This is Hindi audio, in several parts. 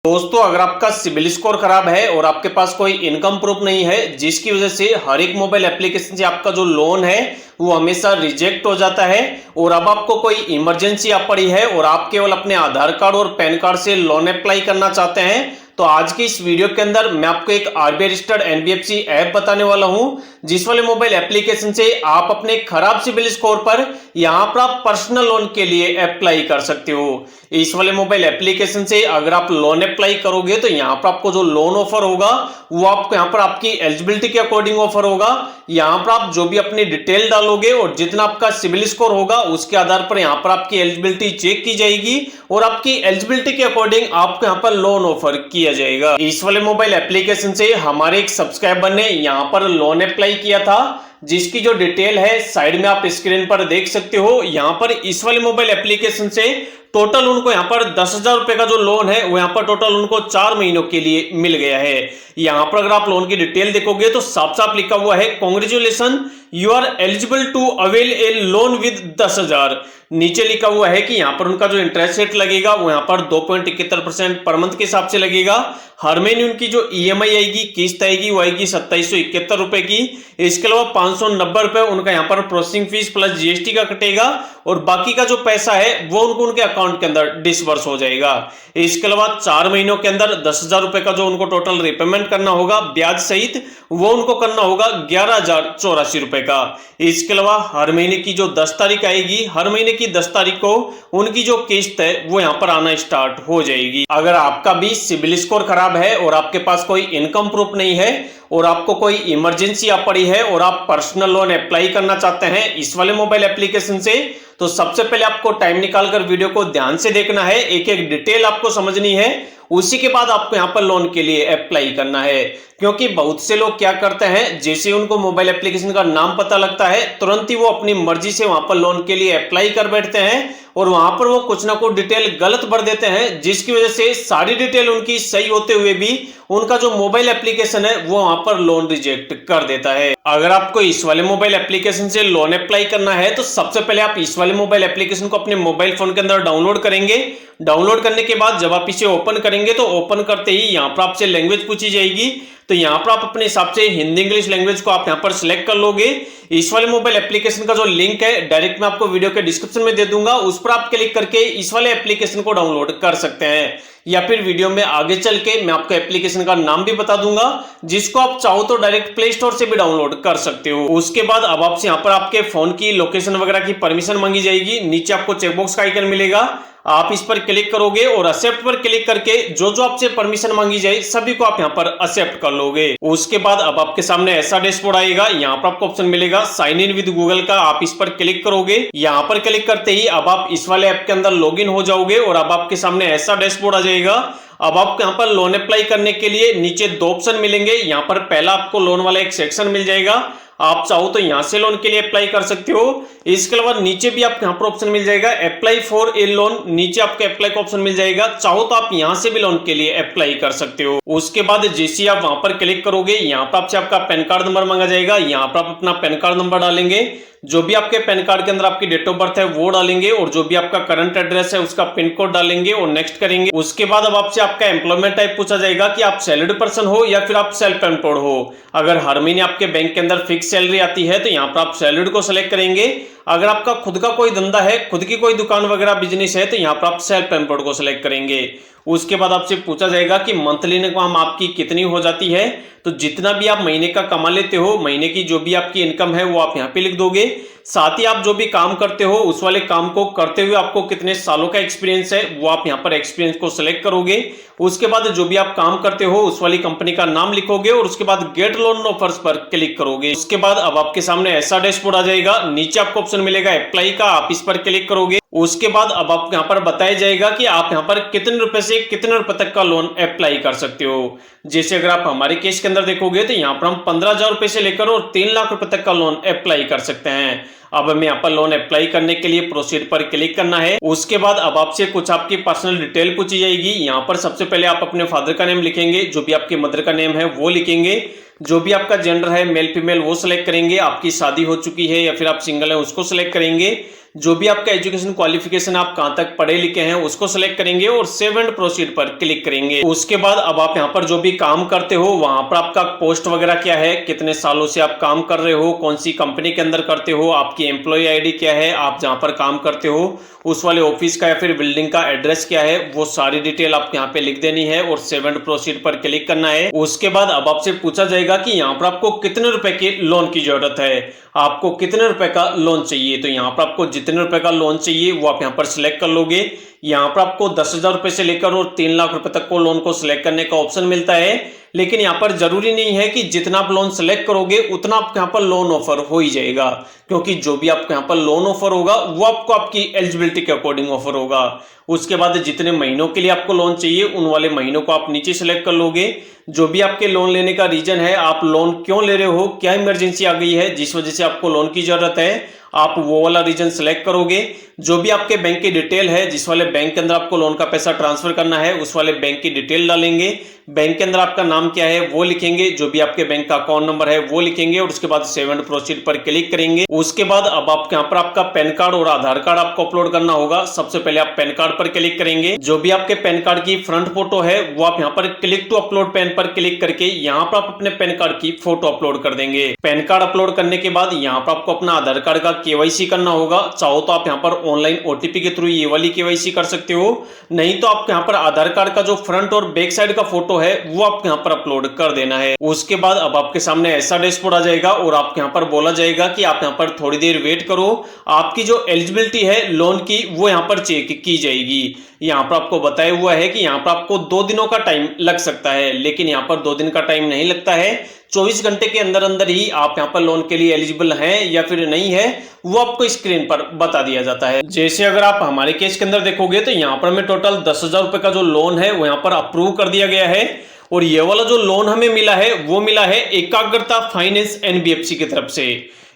दोस्तों, अगर आपका सिबिल स्कोर खराब है और आपके पास कोई इनकम प्रूफ नहीं है, जिसकी वजह से हर एक मोबाइल एप्लीकेशन से आपका जो लोन है वो हमेशा रिजेक्ट हो जाता है और अब आपको कोई इमरजेंसी आ पड़ी है और आप केवल अपने आधार कार्ड और पैन कार्ड से लोन अप्लाई करना चाहते हैं, तो आज की इस वीडियो के अंदर मैं आपको एक आरबीआई रजिस्टर्ड एनबीएफसी ऐप बताने वाला हूं, जिस वाले मोबाइल एप्लीकेशन से आप अपने खराब सिबिल स्कोर पर यहां पर आप पर्सनल लोन के लिए अप्लाई कर सकते हो। इस वाले मोबाइल एप्लीकेशन से अगर आप लोन अप्लाई करोगे तो यहां पर आपको जो लोन ऑफर होगा वो आपको यहां पर आपकी एलिजिबिलिटी के अकॉर्डिंग ऑफर होगा। यहां पर आप जो भी अपनी डिटेल डालोगे और जितना आपका सिबिल स्कोर होगा उसके आधार पर यहां पर आपकी एलिजिबिलिटी चेक की जाएगी और आपकी एलिजिबिलिटी के अकॉर्डिंग आपको यहां पर लोन ऑफर किया जाएगा। इस वाले मोबाइल एप्लीकेशन से हमारे एक सब्सक्राइबर ने यहां पर लोन अप्लाई किया था, जिसकी जो डिटेल है साइड में आप स्क्रीन पर देख सकते हो। यहां पर इस वाले मोबाइल एप्लीकेशन से टोटल उनको यहां पर 10,000 रुपए का जो लोन है वो यहां पर टोटल उनको 4 महीनों के लिए मिल गया है। यहां पर अगर आप लोन की डिटेल देखोगे तो साफ साफ लिखा हुआ है, congratulation you are eligible to avail a loan with 10,000। नीचे लिखा हुआ है कि यहां पर उनका जो इंटरेस्ट रेट लगेगा वो यहां पर 2.71% पर मंथ के हिसाब से लगेगा। हर महीने उनकी जो ईएमआई आएगी, किस्त आएगी, वो आएगी 2771 रुपए की। इसके अलावा 590 रुपए उनका यहां पर प्रोसेसिंग फीस प्लस जीएसटी का कटेगा और बाकी का जो पैसा है वो उनको उनके अकाउंट के अंदर डिसबर्स हो जाएगा। इसके अलावा 4 महीनों के अंदर 10,000 रुपए का जो उनको टोटल रिपेमेंट करना होगा ब्याज सहित, वो उनको करना होगा 11,084 रुपए का। इसके अलावा हर महीने की जो 10 तारीख आएगी, हर महीने की 10 तारीख को उनकी जो किस्त है वो यहां पर आना स्टार्ट हो जाएगी। अगर आपका भी सिबिल स्कोर खराब है और आपके पास कोई इनकम प्रूफ नहीं है और आपको कोई इमरजेंसी आ पड़ी है और आप पर्सनल लोन अप्लाई करना चाहते हैं इस वाले मोबाइल एप्लीकेशन से, तो सबसे पहले आपको टाइम निकालकर वीडियो को ध्यान से देखना है, एक एक डिटेल आपको समझनी है, उसी के बाद आपको यहां पर लोन के लिए अप्लाई करना है। क्योंकि बहुत से लोग क्या करते हैं, जैसे उनको मोबाइल एप्लीकेशन का नाम पता लगता है तुरंत ही वो अपनी मर्जी से वहां पर लोन के लिए अप्लाई कर बैठते हैं और वहां पर वो कुछ ना कुछ डिटेल गलत भर देते हैं, जिसकी वजह से सारी डिटेल उनकी सही होते हुए भी उनका जो मोबाइल एप्लीकेशन है वो वहां पर लोन रिजेक्ट कर देता है। अगर आपको इस वाले मोबाइल एप्लीकेशन से लोन अप्लाई करना है तो सबसे पहले आप इस वाले मोबाइल एप्लीकेशन को अपने मोबाइल फोन के अंदर डाउनलोड करेंगे। डाउनलोड करने के बाद जब आप इसे ओपन करेंगे तो ओपन करते ही यहाँ पर आपसे लैंग्वेज पूछी जाएगी, तो यहाँ पर आप अपने हिसाब से हिंदी इंग्लिश लैंग्वेज को आप यहाँ पर सिलेक्ट कर लोगे। इस वाले मोबाइल एप्लीकेशन का जो लिंक है डायरेक्ट मैं आपको वीडियो के डिस्क्रिप्शन में दे दूंगा, उस पर आप क्लिक करके इस वाले एप्लीकेशन को डाउनलोड कर सकते हैं, या फिर वीडियो में आगे चल के मैं आपको एप्लीकेशन का नाम भी बता दूंगा, जिसको आप चाहो तो डायरेक्ट प्ले स्टोर से भी डाउनलोड कर सकते हो। उसके बाद अब आपसे यहाँ पर आपके फोन की लोकेशन वगैरह की परमिशन मांगी जाएगी। नीचे आपको चेकबॉक्स का आइकन मिलेगा, आप इस पर क्लिक करोगे और एक्सेप्ट पर क्लिक करके जो जो आपसे परमिशन मांगी जाए सभी को आप यहां पर एक्सेप्ट कर लोगे। उसके बाद अब आपके सामने ऐसा डैशबोर्ड आएगा, यहां पर आपको ऑप्शन मिलेगा साइन इन विद गूगल का, आप इस पर क्लिक करोगे। यहां पर क्लिक करते ही अब आप इस वाले ऐप के अंदर लॉगिन हो जाओगे और अब आपके सामने ऐसा डैशबोर्ड आ जाएगा। अब आपको यहाँ पर लोन अप्लाई करने के लिए नीचे 2 ऑप्शन मिलेंगे। यहाँ पर पहला आपको लोन वाला एक सेक्शन मिल जाएगा, आप चाहो तो यहां से लोन के लिए अप्लाई कर सकते हो। इसके अलावा नीचे भी आपको यहां पर ऑप्शन मिल जाएगा अप्लाई फॉर ए लोन, नीचे आपको अप्लाई का ऑप्शन मिल जाएगा, चाहो तो आप यहां से भी लोन के लिए अप्लाई कर सकते हो। उसके बाद जैसे आप वहां पर क्लिक करोगे यहां पर आपसे आपका पैन कार्ड नंबर मांगा जाएगा, यहां पर आप अपना पैन कार्ड नंबर डालेंगे, जो भी आपके पैन कार्ड के अंदर आपकी डेट ऑफ बर्थ है वो डालेंगे और जो भी आपका करंट एड्रेस है उसका पिन कोड डालेंगे और नेक्स्ट करेंगे। उसके बाद अब आपसे आपका एम्प्लॉयमेंट टाइप पूछा जाएगा कि आप सैलरीड पर्सन हो या फिर आप सेल्फ एम्प्लॉयड हो। अगर हर महीने आपके बैंक के अंदर फिक्स सैलरी आती है तो यहाँ पर आप सैलरीड को सिलेक्ट करेंगे। अगर आपका खुद का कोई धंधा है, खुद की कोई दुकान वगैरह बिजनेस है तो यहाँ पर आप सेल्फ एम्प्लॉयड को सिलेक्ट करेंगे। उसके बाद आपसे पूछा जाएगा कि मंथली इनकम आपकी कितनी हो जाती है, तो जितना भी आप महीने का कमा लेते हो, महीने की जो भी आपकी इनकम है वो आप यहाँ पे लिख दोगे। साथ ही आप जो भी काम करते हो उस वाले काम को करते हुए आपको कितने सालों का एक्सपीरियंस है वो आप यहाँ पर एक्सपीरियंस को सिलेक्ट करोगे। उसके बाद जो भी आप काम करते हो उस वाली कंपनी का नाम लिखोगे और उसके बाद गेट लोन ऑफर्स पर क्लिक करोगे। उसके बाद अब आपके सामने ऐसा डैशबोर्ड आ जाएगा, नीचे आपको ऑप्शन मिलेगा अप्लाई का, आप इस पर क्लिक करोगे। उसके बाद अब आपको यहाँ पर बताया जाएगा कि आप यहाँ पर कितने रुपए से कितने रुपए तक का लोन अप्लाई कर सकते हो। जैसे अगर आप हमारे केस के अंदर देखोगे तो यहाँ पर हम 15,000 रुपए से लेकर और 3 लाख रुपए तक का लोन अप्लाई कर सकते हैं। अब हमें यहाँ पर लोन अप्लाई करने के लिए प्रोसीड पर क्लिक करना है। उसके बाद अब आपसे कुछ आपकी पर्सनल डिटेल पूछी जाएगी। यहाँ पर सबसे पहले आप अपने फादर का नेम लिखेंगे, जो भी आपके मदर का नेम है वो लिखेंगे, जो भी आपका जेंडर है मेल फीमेल वो सिलेक्ट करेंगे, आपकी शादी हो चुकी है या फिर आप सिंगल है उसको सिलेक्ट करेंगे, जो भी आपका एजुकेशन क्वालिफिकेशन आप कहां तक पढ़े लिखे हैं उसको सिलेक्ट करेंगे और सेव एंड प्रोसीड पर क्लिक करेंगे। उसके बाद अब आप यहां पर जो भी काम करते हो वहां पर आपका पोस्ट वगैरह क्या है, कितने सालों से आप काम कर रहे हो, कौन सी कंपनी के अंदर करते हो, आपकी एम्प्लॉय आईडी क्या है, आप जहां पर काम करते हो उस वाले ऑफिस का या फिर बिल्डिंग का एड्रेस क्या है, वो सारी डिटेल आपको यहाँ पे लिख देनी है और सेव एंड प्रोसीड पर क्लिक करना है। उसके बाद अब आपसे पूछा जाएगा कि यहाँ पर आपको कितने रुपए के लोन की जरूरत है, आपको कितने रुपए का लोन चाहिए। तो यहाँ पर आपको जितने रुपए का लोन चाहिए वो आप यहाँ पर सिलेक्ट कर लोगे। यहाँ पर आपको 10,000 रुपए से लेकर और 3 लाख रुपए तक को लोन को सिलेक्ट करने का ऑप्शन मिलता है, लेकिन यहाँ पर जरूरी नहीं है कि जितना आप लोन सेलेक्ट करोगे उतना आपको यहाँ पर लोन ऑफर हो ही जाएगा, क्योंकि जो भी आपको यहाँ पर लोन ऑफर होगा वो आपको आपकी एलिजिबिलिटी के अकॉर्डिंग ऑफर होगा। उसके बाद जितने महीनों के लिए आपको लोन चाहिए उन वाले महीनों को आप नीचे सेलेक्ट कर लोगे। जो भी आपके लोन लेने का रीजन है, आप लोन क्यों ले रहे हो, क्या इमरजेंसी आ गई है जिस वजह से आपको लोन की जरूरत है, आप वो वाला रीजन सेलेक्ट करोगे। जो भी आपके बैंक की डिटेल है, जिस वाले बैंक के अंदर आपको लोन का पैसा ट्रांसफर करना है उस वाले बैंक की डिटेल डालेंगे। बैंक के अंदर आपका नाम क्या है वो लिखेंगे, जो भी आपके बैंक का अकाउंट नंबर है वो लिखेंगे और उसके बाद सेव एंड प्रोसीड पर क्लिक करेंगे। उसके बाद अब आपके यहाँ पर आपका पैन कार्ड और आधार कार्ड आपको अपलोड करना होगा। सबसे पहले आप पैन कार्ड पर क्लिक करेंगे। जो भी आपके पैन कार्ड की फ्रंट फोटो है वो आप यहाँ पर क्लिक टू अपलोड पैन पर क्लिक करके यहाँ पर आप अपने पैन कार्ड की फोटो अपलोड कर देंगे। पैन कार्ड अपलोड करने के बाद यहाँ पर आपको अपना आधार कार्ड का केवाईसी करना होगा। चाहो तो आप यहाँ पर ऑनलाइन ओटीपी के थ्रू ये वाली केवाईसी कर सकते हो, नहीं तो आपको यहाँ पर आधार कार्ड का जो फ्रंट और बैक साइड का फोटो है वो आपको यहाँ पर अपलोड कर देना है। उसके बाद अब आपके सामने ऐसा डैशबोर्ड आ जाएगा और आपको यहाँ पर बोला जाएगा कि आप यहाँ पर थोड़ी देर वेट करो, आपकी जो एलिजिबिलिटी है लोन की वो यहाँ पर चेक की जाएगी। यहाँ पर आपको बताया हुआ है कि यहाँ पर आपको 2 दिनों का टाइम लग सकता है, लेकिन यहाँ पर 2 दिन का टाइम नहीं लगता है। 24 घंटे के अंदर अंदर ही आप यहाँ पर लोन के लिए एलिजिबल हैं या फिर नहीं है वो आपको स्क्रीन पर बता दिया जाता है। जैसे अगर आप हमारे केस के अंदर देखोगे तो यहाँ पर हमें टोटल 10,000 रुपए का जो लोन है वो यहाँ पर अप्रूव कर दिया गया है और ये वाला जो लोन हमें मिला है वो मिला है एकाग्रता फाइनेंस एनबीएफसी की तरफ से।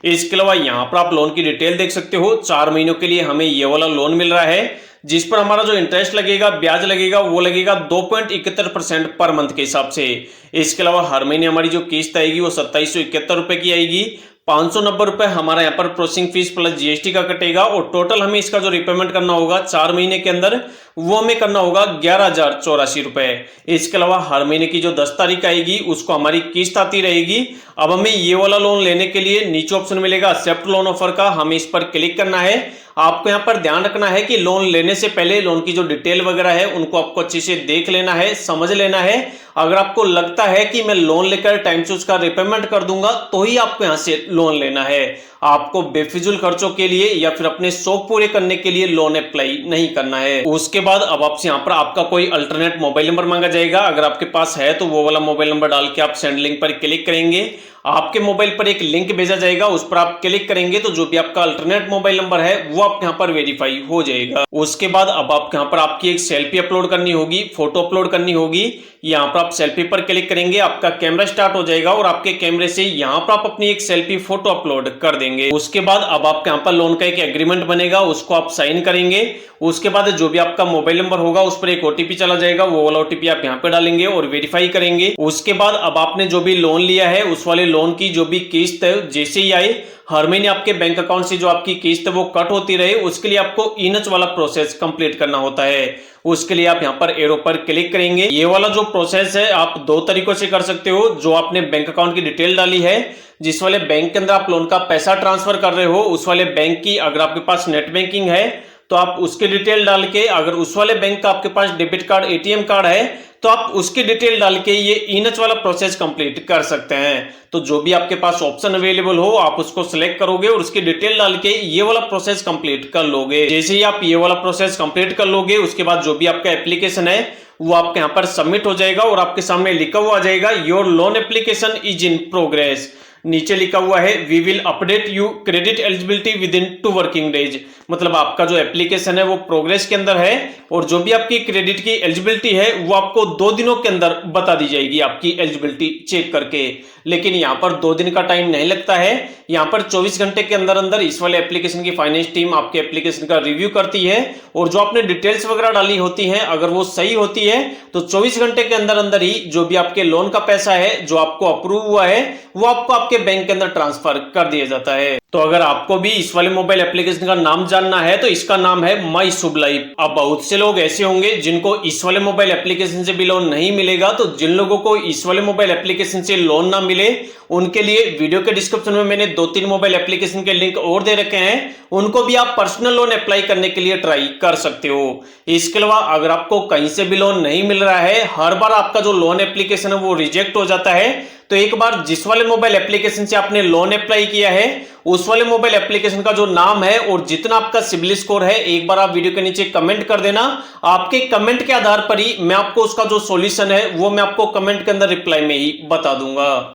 इसके अलावा यहाँ पर आप लोन की डिटेल देख सकते हो। 4 महीनों के लिए हमें ये वाला लोन मिल रहा है, जिस पर हमारा जो इंटरेस्ट लगेगा, ब्याज लगेगा, वो लगेगा 2.71% पर मंथ के हिसाब से। इसके अलावा हर महीने हमारी जो किस्त आएगी वो 2771 रुपए की आएगी। 590 रुपए हमारा यहाँ पर प्रोसेसिंग फीस प्लस जीएसटी का कटेगा और टोटल हमें इसका जो रिपेमेंट करना होगा 4 महीने के अंदर वो हमें करना होगा 11,084 रुपए। इसके अलावा हर महीने की जो 10 तारीख आएगी उसको हमारी किस्त आती रहेगी। अब हमें ये वाला लोन लेने के लिए नीचे ऑप्शन मिलेगा एक्सेप्ट लोन ऑफर का, हमें इस पर क्लिक करना है। आपको यहाँ पर ध्यान रखना है कि लोन लेने से पहले लोन की जो डिटेल वगैरह है उनको आपको अच्छे से देख लेना है, समझ लेना है। अगर आपको लगता है कि मैं लोन लेकर टाइम से उसका रिपेमेंट कर दूंगा तो ही आपको यहाँ से लोन लेना है। आपको बेफिजुल खर्चों के लिए या फिर अपने शौक पूरे करने के लिए लोन अप्लाई नहीं करना है। उसके बाद अब आपसे यहाँ पर आपका कोई अल्टरनेट मोबाइल नंबर मांगा जाएगा। अगर आपके पास है तो वो वाला मोबाइल नंबर डाल के आप सेंड लिंक पर क्लिक करेंगे। आपके मोबाइल पर एक लिंक भेजा जाएगा, उस पर आप क्लिक करेंगे तो जो भी आपका अल्टरनेट मोबाइल नंबर है वो आपके यहाँ पर वेरीफाई हो जाएगा। उसके बाद अब आपके यहाँ पर आपकी एक सेल्फी अपलोड करनी होगी, फोटो अपलोड करनी होगी। यहाँ पर आप सेल्फी पर क्लिक करेंगे, आपका कैमरा स्टार्ट हो जाएगा और आपके कैमरे से यहाँ पर आप अपनी एक सेल्फी फोटो अपलोड कर देंगे। उसके बाद अब आपके यहाँ पर लोन का एक एग्रीमेंट बनेगा, उसको आप साइन करेंगे। उसके बाद जो भी आपका मोबाइल नंबर होगा उस पर एक ओटीपी चला जाएगा, वो वाला ओटीपी आप यहाँ पे डालेंगे और वेरीफाई करेंगे। उसके बाद अब आपने जो भी लोन लिया है उस वाले लोन की जो भी किस्त है जैसे ही आए हर महीने आपके बैंक अकाउंट से जो आपकी किस्त है वो कट होती रहे, उसके लिए आपको इनच वाला प्रोसेस कंप्लीट करना होता है। उसके लिए आप यहाँ पर एरो पर क्लिक करेंगे। ये वाला जो प्रोसेस है आप 2 तरीकों से कर सकते हो। जो आपने बैंक अकाउंट की डिटेल डाली है, जिस वाले बैंक के अंदर आप लोन का पैसा ट्रांसफर कर रहे हो उस वाले बैंक की अगर आपके पास नेट बैंकिंग है तो आप उसकी डिटेल डाल के, अगर उस वाले बैंक का आपके पास डेबिट कार्ड एटीएम कार्ड है तो आप उसकी डिटेल डाल के ये इनच वाला प्रोसेस कंप्लीट कर सकते हैं। तो जो भी आपके पास ऑप्शन अवेलेबल हो आप उसको सिलेक्ट करोगे और उसकी डिटेल डाल के ये वाला प्रोसेस कंप्लीट कर लोगे। जैसे ही आप ये वाला प्रोसेस कंप्लीट कर लोगे उसके बाद जो भी आपका एप्लीकेशन है वो आपके यहाँ पर सबमिट हो जाएगा और आपके सामने लिखा हुआ आ जाएगा your loan application is in progress. नीचे लिखा हुआ है we will update you credit eligibility within 2 working days. मतलब आपका जो एप्लीकेशन है वो प्रोग्रेस के अंदर है और जो भी आपकी क्रेडिट की एलिजिबिलिटी है वो आपको 2 दिनों के अंदर बता दी जाएगी आपकी एलिजिबिलिटी चेक करके। लेकिन यहाँ पर 2 दिन का टाइम नहीं लगता है, यहाँ पर 24 घंटे के अंदर अंदर इस वाले एप्लीकेशन की फाइनेंस टीम आपके एप्लीकेशन का रिव्यू करती है और जो आपने डिटेल्स वगैरह डाली होती हैं अगर वो सही होती है तो 24 घंटे के अंदर अंदर ही जो भी आपके लोन का पैसा है जो आपको अप्रूव हुआ है वो आपको आपके आपके बैंक के अंदर ट्रांसफर कर दिया जाता है। तो अगर आपको भी इस वाले मोबाइल एप्लीकेशन का नाम जानना है तो इसका नाम है माई शुभ लाइफ। अब बहुत से लोग ऐसे होंगे जिनको इस वाले मोबाइल एप्लीकेशन से भी लोन नहीं मिलेगा, तो जिन लोगों को इस वाले मोबाइल एप्लीकेशन से लोन ना मिले उनके लिए वीडियो के डिस्क्रिप्शन में मैंने 2-3 मोबाइल एप्लीकेशन के लिंक और दे रखे हैं, उनको भी आप पर्सनल लोन अप्लाई करने के लिए ट्राई कर सकते हो। इसके अलावा अगर आपको कहीं से भी लोन नहीं मिल रहा है, हर बार आपका जो लोन एप्लीकेशन है वो रिजेक्ट हो जाता है, तो एक बार जिस वाले मोबाइल एप्लीकेशन से आपने लोन अप्लाई किया है उस वाले मोबाइल एप्लीकेशन का जो नाम है और जितना आपका सिबिल स्कोर है, एक बार आप वीडियो के नीचे कमेंट कर देना। आपके कमेंट के आधार पर ही मैं आपको उसका जो सॉल्यूशन है वो मैं आपको कमेंट के अंदर रिप्लाई में ही बता दूंगा।